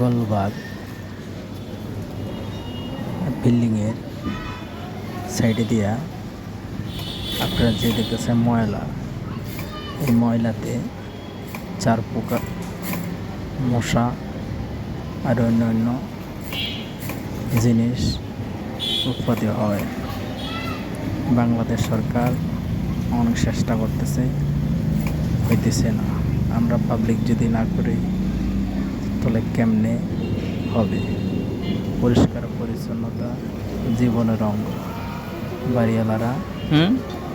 গোলবাগ বিল্ডিংয়ের সাইডে দিয়া আপনারা যে দেখতেছেন ময়লা, এই ময়লাতে চার পোকা, মশা আর অন্যান্য জিনিস উৎপত্তি হয়। বাংলাদেশ সরকার অনেক চেষ্টা করতেছে, হইতেছে না। আমরা পাবলিক যদি না করি তাহলে কেমনে হবে? পরিষ্কার পরিচ্ছন্নতা জীবনের অঙ্গ। বাড়িওয়ালারা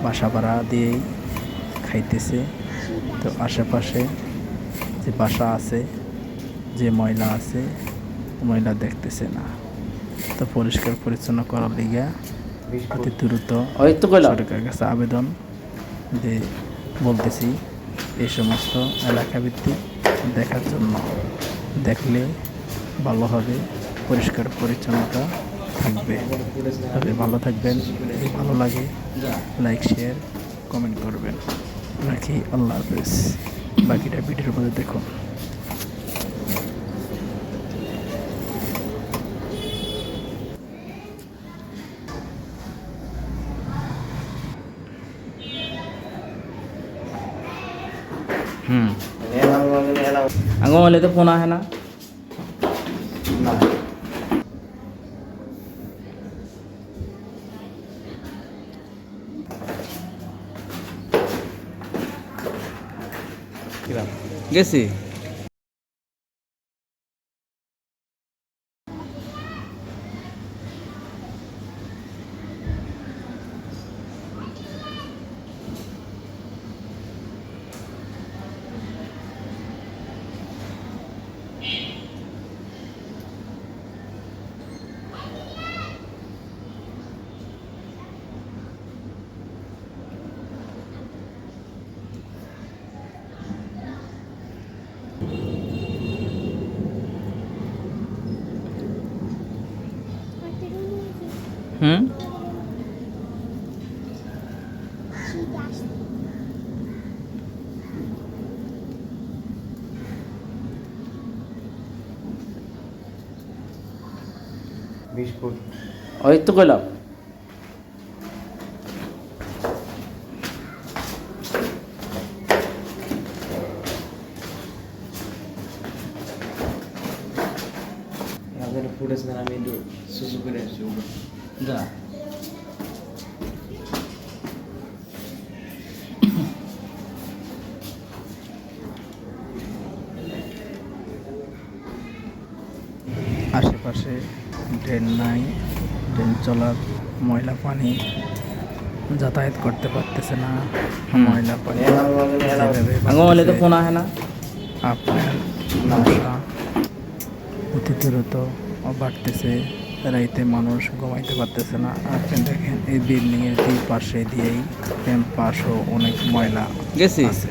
বাসা ভাড়া দিয়েই খাইতেছে, তো আশেপাশে যে বাসা আছে, যে ময়লা আছে, ময়লা দেখতেছে না। তো পরিষ্কার পরিচ্ছন্ন করার লিগে অতি দ্রুত সরকারের কাছে আবেদন যে বলতেছি এই সমস্ত এলাকা ভিত্তিক দেখার জন্য। দেখলে ভালো হবে, পরিষ্কার পরিচ্ছন্নতা থাকবে। তবে ভালো থাকবেন, যদি ভালো লাগে লাইক শেয়ার কমেন্ট করবেন। রাখি, আল্লাহ হাফেজ। বাকিটা ভিডিওর মধ্যে দেখুন। आंगो वाले तो फोन है ना গেছি বিস্কুট ওই তো কইলাম আপনার ফুটেজ না, আমি একটু সুসু করে আসছি। যা আশেপাশে ড্রেন নাই, ড্রেন চলার ময়লা পানি যাতায়াত করতে পারতেছে না। ময়লা পানি आंगो वाले तो फोन है ना আপনার মশা অতি দ্রুত বাড়তেছে। রাইতে মানুষ ঘুমাইতে পারতেছে না। আপনি দেখেন এই বিল্ডিংয়ের দুই পাশে দিয়েই পাশও অনেক ময়লা গেছি আছে।